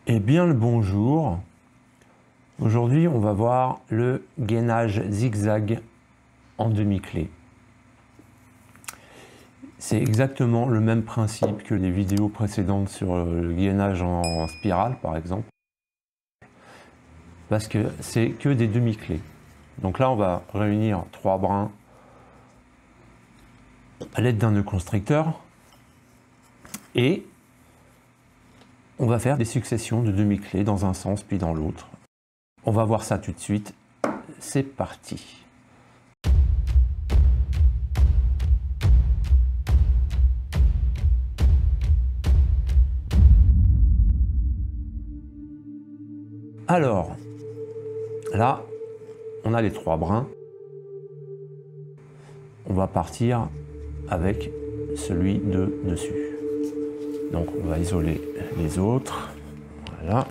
Eh bien le bonjour. Aujourd'hui on va voir le gainage zigzag en demi-clé. C'est exactement le même principe que les vidéos précédentes sur le gainage en spirale par exemple. Parce que c'est que des demi-clés. Donc là on va réunir 3 brins à l'aide d'un nœud constricteur. Et on va faire des successions de demi-clés dans un sens puis dans l'autre. On va voir ça tout de suite. C'est parti. Alors, là, on a les 3 brins. On va partir avec celui de dessus. Donc on va isoler les autres. Voilà.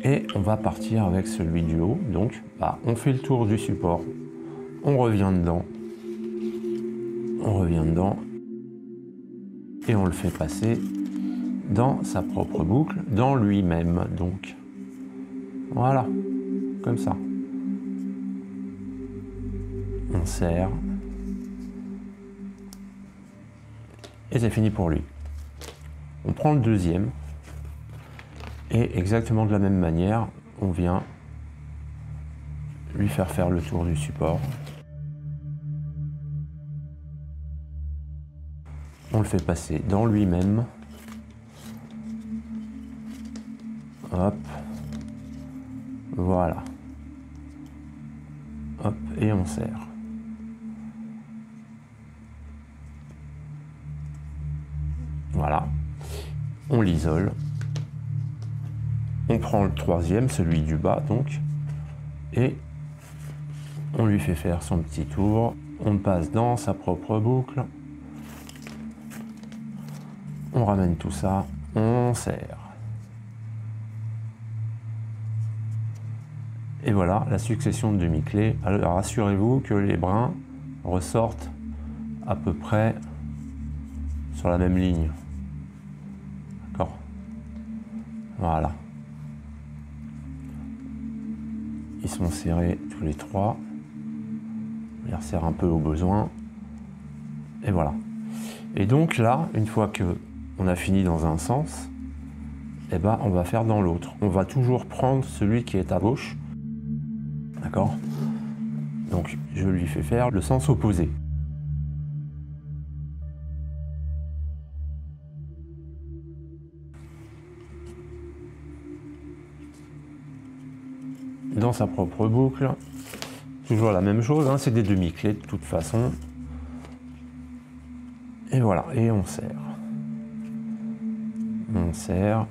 Et on va partir avec celui du haut. Donc on fait le tour du support. On revient dedans. On revient dedans. Et on le fait passer dans sa propre boucle, dans lui-même. Donc voilà, comme ça. On serre. Et c'est fini pour lui. On prend le deuxième. Et exactement de la même manière, on vient lui faire le tour du support. On le fait passer dans lui-même. Hop. Voilà. Hop, et on serre. Voilà. On l'isole. On prend le troisième, celui du bas donc, et on lui fait faire son petit tour. On passe dans sa propre boucle. On ramène tout ça, on serre. Et voilà la succession de demi-clés. Alors rassurez-vous que les brins ressortent à peu près sur la même ligne. D'accord? Voilà. Ils sont serrés tous les 3. On les resserre un peu au besoin. Et voilà. Et donc là, une fois que on a fini dans un sens, eh ben, on va faire dans l'autre. On va toujours prendre celui qui est à gauche. D'accord? Donc je lui fais faire le sens opposé. Dans sa propre boucle, toujours la même chose, hein, c'est des demi-clés de toute façon. Et voilà, et on serre. On serre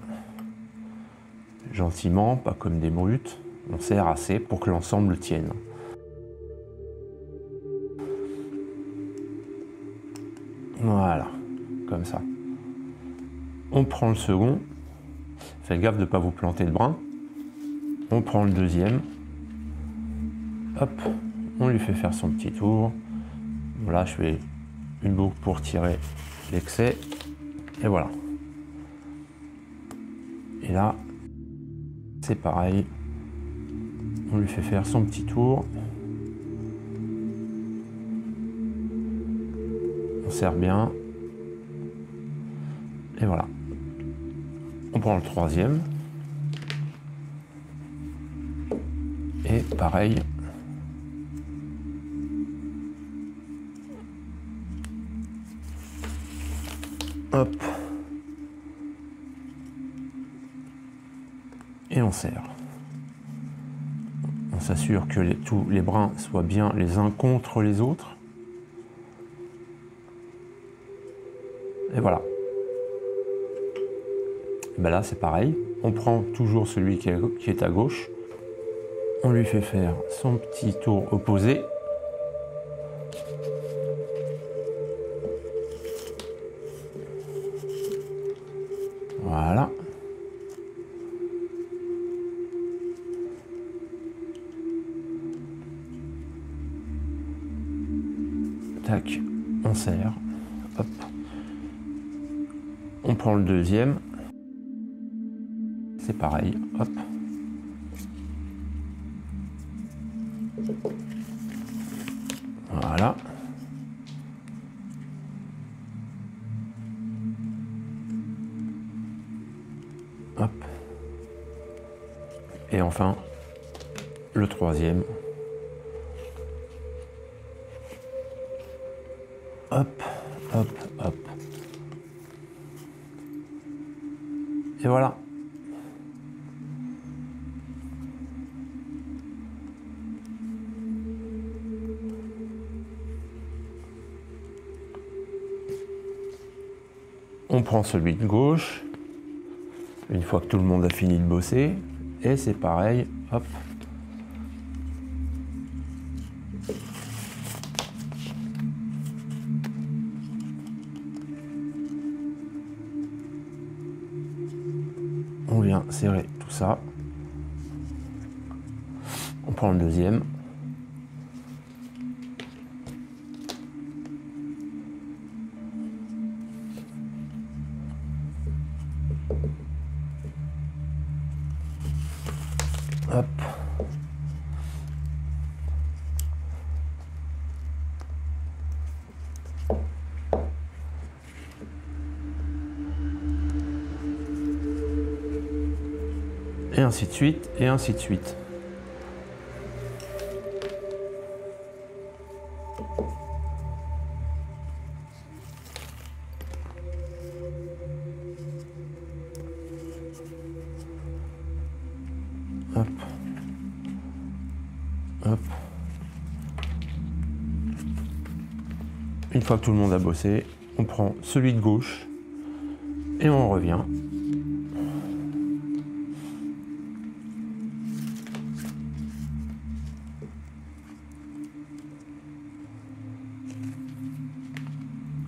gentiment, pas comme des brutes. On serre assez pour que l'ensemble tienne. Voilà, comme ça. On prend le second. Faites gaffe de ne pas vous planter le brin. On prend le deuxième. Hop, on lui fait faire son petit tour. Voilà, je fais une boucle pour tirer l'excès. Et voilà. Et là, c'est pareil. On lui fait faire son petit tour. On serre bien. Et voilà. On prend le troisième. Et pareil. Hop. Et on serre. On s'assure que tous les brins soient bien les uns contre les autres. Et voilà. Et ben là, c'est pareil. On prend toujours celui qui est à gauche. On lui fait faire son petit tour opposé. Voilà. Tac, on serre. Hop. On prend le deuxième. c'est pareil, hop. Voilà. Hop. Et enfin, le troisième. Hop, hop, hop. Et voilà. On prend celui de gauche, une fois que tout le monde a fini de bosser, et c'est pareil, hop. On vient serrer tout ça. On prend le deuxième. Hop. Et ainsi de suite, et ainsi de suite. Hop. Hop. Une fois que tout le monde a bossé, on prend celui de gauche et on revient.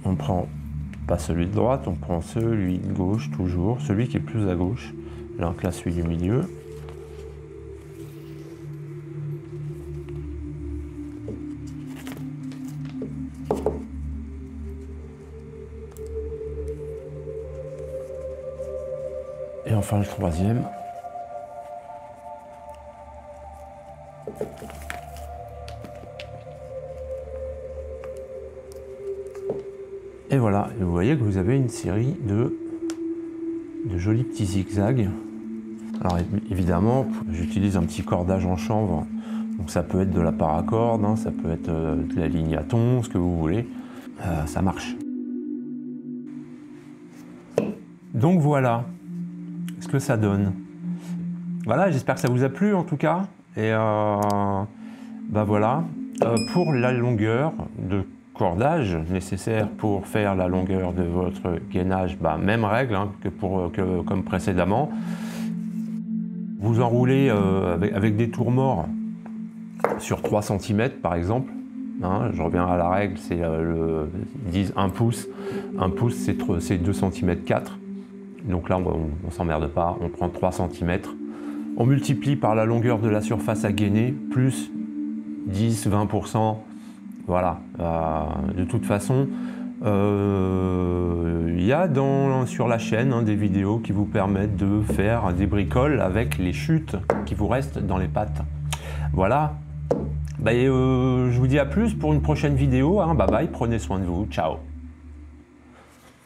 On prend pas celui de droite, on prend celui de gauche toujours, celui qui est plus à gauche, donc là celui du milieu. Et enfin le troisième. Et voilà, et vous voyez que vous avez une série de jolis petits zigzags. Alors évidemment, j'utilise un petit cordage en chanvre, donc ça peut être de la paracorde, hein, ça peut être de la ligne à thon, ce que vous voulez, ça marche. Donc voilà ce que ça donne. Voilà, j'espère que ça vous a plu en tout cas. Et bah voilà, pour la longueur de cordage nécessaire pour faire la longueur de votre gainage, bah, même règle hein, comme précédemment. Vous enroulez avec des tours morts sur 3 cm par exemple. Hein, je reviens à la règle, c'est ils disent 1 pouce. 1 pouce c'est 2 cm 4. Donc là on s'emmerde pas, on prend 3 cm. On multiplie par la longueur de la surface à gainer, plus 10-20%. Voilà, de toute façon, il y a sur la chaîne hein, des vidéos qui vous permettent de faire des bricoles avec les chutes qui vous restent dans les pattes. Voilà, bah, je vous dis à plus pour une prochaine vidéo, hein. Bye bye, prenez soin de vous, ciao.